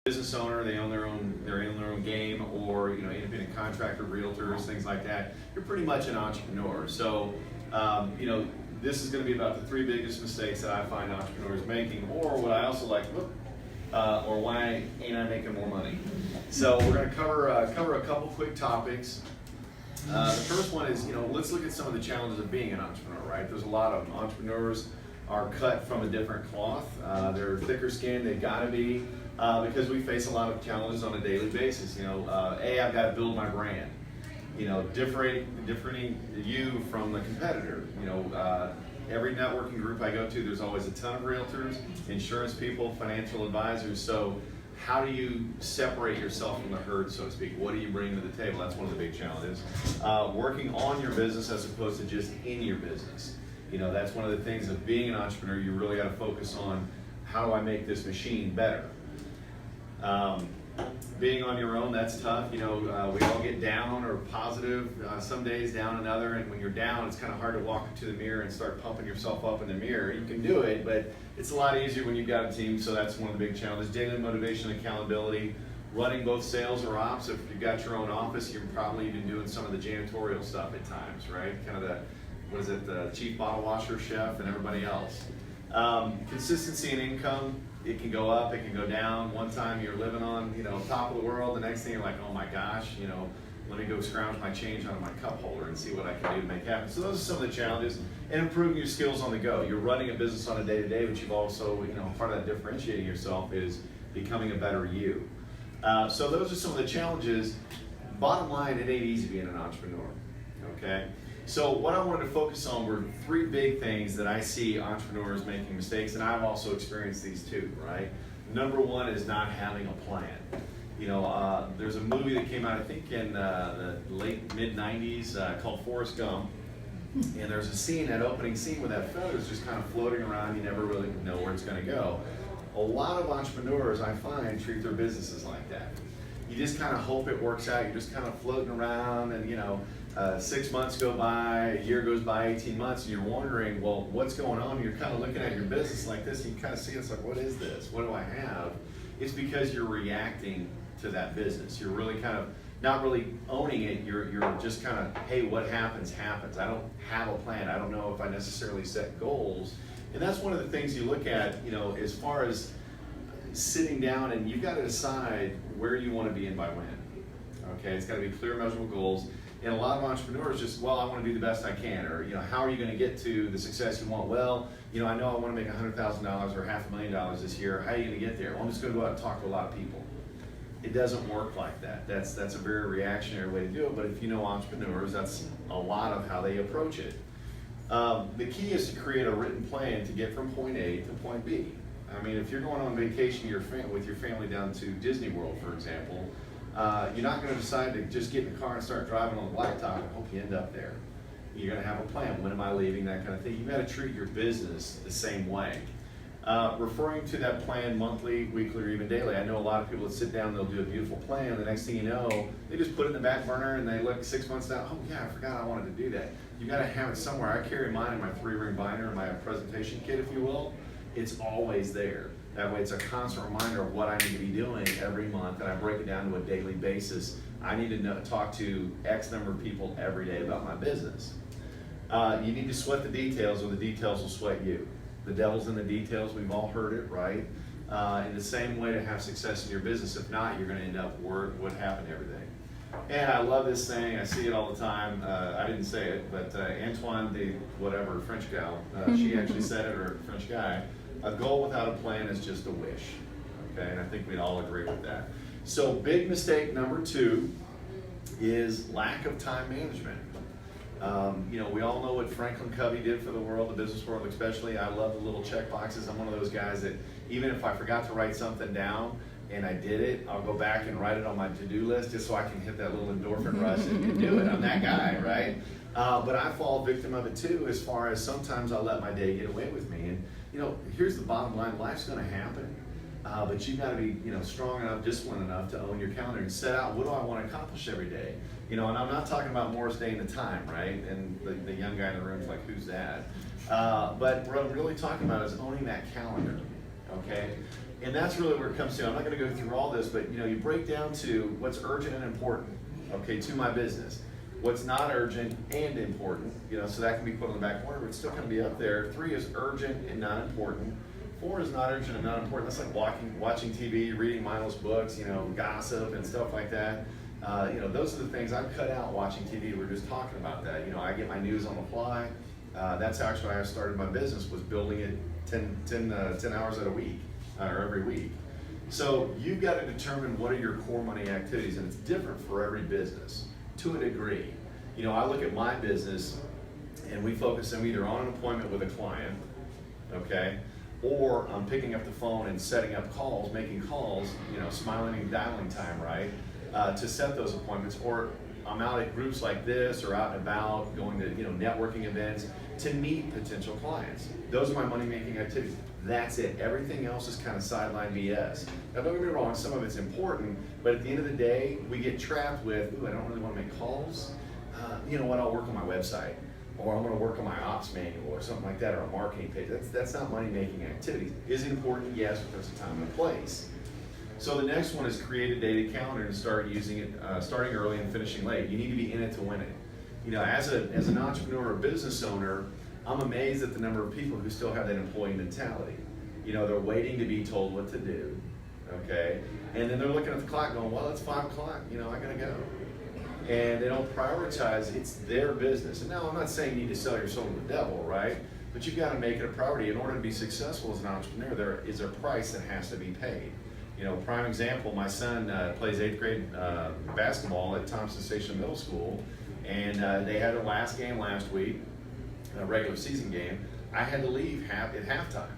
business owner, they own they're in their own game, or independent contractor, realtors, things like that. You're pretty much an entrepreneur. So this is going to be about the 3 biggest mistakes that I find entrepreneurs making, or what I also like, or why ain't I making more money? So we're going to cover a couple quick topics. The first one is, let's look at some of the challenges of being an entrepreneur, right? There's a lot of them. Entrepreneurs are cut from a different cloth. They're thicker skinned, they've got to be, because we face a lot of challenges on a daily basis. I've got to build my brand. Differentiating you from the competitor. Every networking group I go to, there's always a ton of realtors, insurance people, financial advisors. So how do you separate yourself from the herd, so to speak? What do you bring to the table? That's one of the big challenges. Working on your business as opposed to just in your business. That's one of the things of being an entrepreneur. You really got to focus on, how do I make this machine better? Being on your own, that's tough. We all get down or positive, some days down another, and when you're down, it's kind of hard to walk into the mirror and start pumping yourself up in the mirror. You can do it, but it's a lot easier when you've got a team, so that's one of the big challenges. Daily motivation, accountability, running both sales or ops. If you've got your own office, you're probably even doing some of the janitorial stuff at times, right? Kind of the chief bottle washer, chef, and everybody else. Consistency in income. It can go up, it can go down. One time you're living on, top of the world. The next thing you're like, oh my gosh, let me go scrounge my change out of my cup holder and see what I can do to make happen. So those are some of the challenges. And improving your skills on the go. You're running a business on a day-to-day, but you've also, part of that differentiating yourself is becoming a better you. So those are some of the challenges. Bottom line, it ain't easy being an entrepreneur, okay? So what I wanted to focus on were 3 big things that I see entrepreneurs making mistakes, and I've also experienced these too, right? Number 1 is not having a plan. There's a movie that came out, I think in the late mid-90s called Forrest Gump, and there's a scene, that opening scene, where that feather's just kind of floating around. You never really know where it's going to go. A lot of entrepreneurs, I find, treat their businesses like that. You just kind of hope it works out. You're just kind of floating around, and 6 months go by, a year goes by, 18 months, and you're wondering, well, what's going on? You're kind of looking at your business like this, and you kind of see it's like, what is this? What do I have? It's because you're reacting to that business. You're really kind of not really owning it. You're just kind of, hey, what happens, happens. I don't have a plan. I don't know if I necessarily set goals. And that's one of the things you look at, as far as sitting down, and you've got to decide where you want to be and by when. Okay, it's got to be clear, measurable goals. And a lot of entrepreneurs just, I want to do the best I can, or how are you going to get to the success you want? Well, I know I want to make $100,000 or $500,000 this year. How are you going to get there? Well, I'm just going to go out and talk to a lot of people. It doesn't work like that. That's a very reactionary way to do it. But if you know entrepreneurs, that's a lot of how they approach it. The key is to create a written plan to get from point A to point B. I mean, if you're going on vacation with your family down to Disney World, for example, you're not going to decide to just get in the car and start driving on the blacktop and hope you end up there. You're going to have a plan. When am I leaving? That kind of thing. You've got to treat your business the same way. Referring to that plan monthly, weekly, or even daily. I know a lot of people that sit down, they'll do a beautiful plan. The next thing you know, they just put it in the back burner, and they look 6 months down. Oh yeah, I forgot I wanted to do that. You got to have it somewhere. I carry mine in my 3-ring binder, in my presentation kit, if you will. It's always there. That way it's a constant reminder of what I need to be doing every month, and I break it down to a daily basis. I need to talk to X number of people every day about my business. You need to sweat the details, or the details will sweat you. The devil's in the details. We've all heard it, right? In the same way to have success in your business. If not, you're going to end up what happened to everything. And I love this saying. I see it all the time. I didn't say it, but Antoine, French gal, she actually said it, or French guy. A goal without a plan is just a wish. Okay, and I think we'd all agree with that. So big mistake number 2 is lack of time management. We all know what Franklin Covey did for the world, the business world especially. I love the little check boxes. I'm one of those guys that even if I forgot to write something down and I did it, I'll go back and write it on my to-do list just so I can hit that little endorphin rush and do it. I'm that guy, right? But I fall victim of it too, as far as sometimes I'll let my day get away with me. And here's the bottom line: life's going to happen, but you've got to be strong enough, disciplined enough to own your calendar and set out, what do I want to accomplish every day? And I'm not talking about Morris Day and the time, right? And the young guy in the room is like, who's that? But what I'm really talking about is owning that calendar, okay? And that's really where it comes to. I'm not going to go through all this, but you break down to what's urgent and important, okay, to my business. What's not urgent and important, so that can be put on the back burner, but it's still going to be up there. 3 is urgent and not important. 4 is not urgent and not important. That's like watching TV, reading mindless books, gossip and stuff like that. Those are the things I've cut out watching TV. We're just talking about that. I get my news on the fly. That's actually how I started my business, was building it 10 hours a week, or every week. So you've got to determine what are your core money activities, and it's different for every business to a degree. I look at my business, and we focus on either on an appointment with a client, okay, or I'm picking up the phone and setting up calls, making calls, smiling and dialing time, right, to set those appointments, or I'm out at groups like this, or out and about, going to networking events to meet potential clients. Those are my money-making activities. That's it. Everything else is kind of sideline BS. Now, don't get me wrong, some of it's important, but at the end of the day, we get trapped with, I don't really want to make calls. You know what, I'll work on my website, or I'm going to work on my ops manual, or something like that, or a marketing page. That's not money-making activities. Is it important? Yes, but there's a time and a place. So the next one is create a dated calendar and start using it, starting early and finishing late. You need to be in it to win it. As an entrepreneur or business owner, I'm amazed at the number of people who still have that employee mentality. They're waiting to be told what to do, okay? And then they're looking at the clock going, well, it's 5 o'clock, I gotta go. And they don't prioritize, it's their business. And now I'm not saying you need to sell your soul to the devil, right? But you've got to make it a priority. In order to be successful as an entrepreneur, there is a price that has to be paid. Prime example, my son plays 8th grade basketball at Thompson Station Middle School, and they had their last game last week, a regular season game. I had to leave at halftime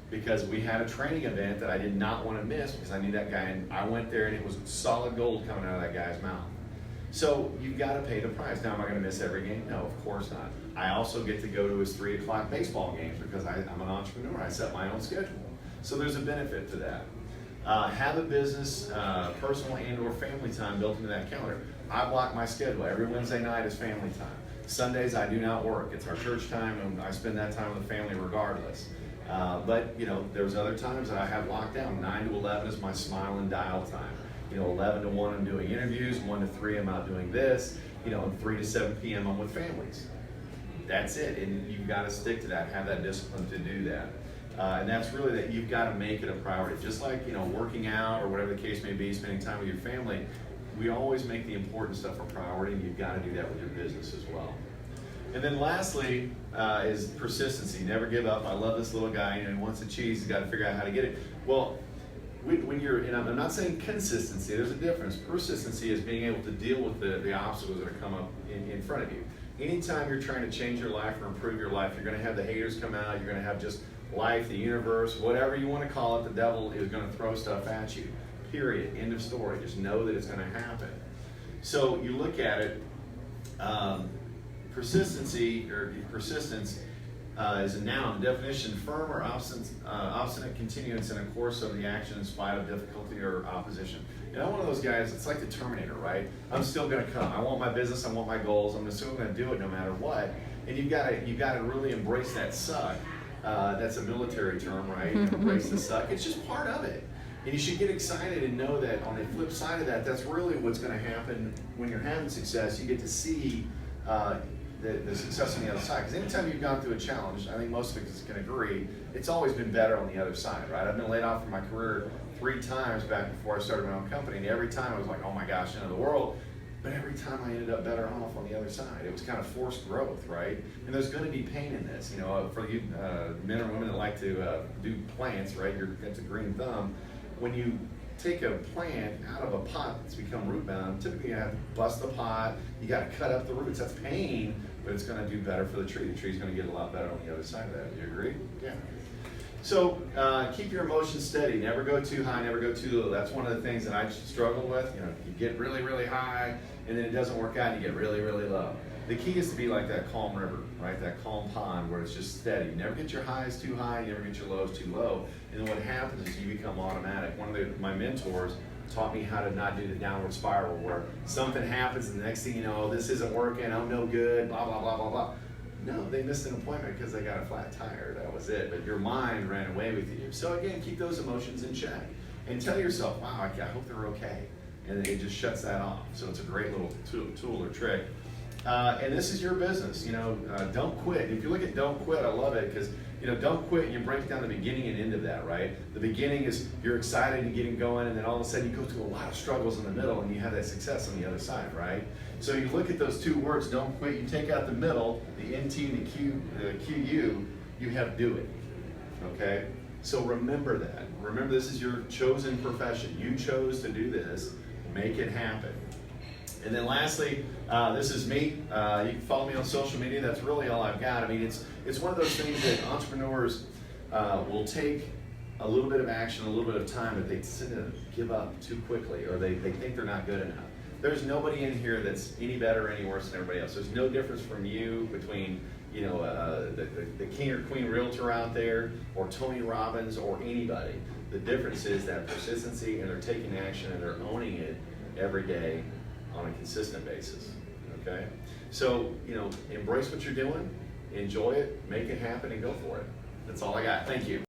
because we had a training event that I did not want to miss because I knew that guy, and I went there and it was solid gold coming out of that guy's mouth. So you've got to pay the price. Now, am I going to miss every game? No, of course not. I also get to go to his 3 o'clock baseball games because I'm an entrepreneur. I set my own schedule. So there's a benefit to that. Have a business, personal and or family time built into that calendar. I block my schedule. Every Wednesday night is family time. Sundays I do not work. It's our church time, and I spend that time with the family regardless. But there's other times that I have locked down. 9 to 11 is my smile and dial time. 11 to 1 I'm doing interviews, 1 to 3 I'm out doing this, and 3 to 7 p.m. I'm with families. That's it, and you've got to stick to that, have that discipline to do that. And that's really that you've got to make it a priority. Just like, working out or whatever the case may be, spending time with your family, we always make the important stuff a priority, and you've got to do that with your business as well. And then lastly is persistency. Never give up. I love this little guy, he wants the cheese, he's got to figure out how to get it. Well, when you're, and I'm not saying consistency, there's a difference. Persistency is being able to deal with the obstacles that come up in front of you. Anytime you're trying to change your life or improve your life, you're going to have the haters come out, you're going to have just life, the universe, whatever you want to call it, the devil is going to throw stuff at you. Period. End of story. Just know that it's going to happen. So you look at it, persistency or persistence is a noun. The definition: firm or obstinate continuance in a course of the action in spite of difficulty or opposition. And I'm one of those guys. It's like the Terminator, right? I'm still going to come. I want my business. I want my goals. I'm still going to do it no matter what. And you've got to really embrace that suck. That's a military term, right? Embrace the suck. It's just part of it. And you should get excited and know that on the flip side of that, that's really what's going to happen when you're having success. You get to see the success on the other side. Because anytime you've gone through a challenge, I think most of us can agree, it's always been better on the other side, right? I've been laid off from my career 3 times back before I started my own company, and every time I was like, oh my gosh, end of the world. But every time I ended up better off on the other side. It was kind of forced growth, right? And there's going to be pain in this. For you men or women that like to do plants, right? It's a green thumb. When you take a plant out of a pot that's become root bound, typically you have to bust the pot, you got to cut up the roots. That's pain, but it's going to do better for the tree. The tree's going to get a lot better on the other side of that. Do you agree? Yeah. So keep your emotions steady. Never go too high, never go too low. That's one of the things that I struggle with. You get really, really high, and then it doesn't work out, and you get really, really low. The key is to be like that calm river, right? That calm pond where it's just steady. You never get your highs too high, you never get your lows too low. And then what happens is you become automatic. One of my mentors taught me how to not do the downward spiral where something happens and the next thing you know, this isn't working, I'm no good, blah, blah, blah, blah, blah. No, they missed an appointment because they got a flat tire. That was it. But your mind ran away with you. So again, keep those emotions in check and tell yourself, wow, I hope they're okay. And it just shuts that off. So it's a great little tool or trick. And this is your business. Don't quit. If you look at don't quit, I love it because don't quit. You break down the beginning and end of that, right? The beginning is you're excited and getting going, and then all of a sudden you go through a lot of struggles in the middle, and you have that success on the other side, right? So you look at those two words, don't quit. You take out the middle, the NT and the QU. You have do it. Okay. So remember that. Remember, this is your chosen profession. You chose to do this. Make it happen. And then lastly, this is me. You can follow me on social media. That's really all I've got. I mean, it's one of those things that entrepreneurs will take a little bit of action, a little bit of time, but they tend to give up too quickly, or they think they're not good enough. There's nobody in here that's any better or any worse than everybody else. There's no difference from you between the king or queen realtor out there, or Tony Robbins, or anybody. The difference is that persistency, and they're taking action, and they're owning it every day on a consistent basis. Okay? So, embrace what you're doing, enjoy it, make it happen, and go for it. That's all I got. Thank you.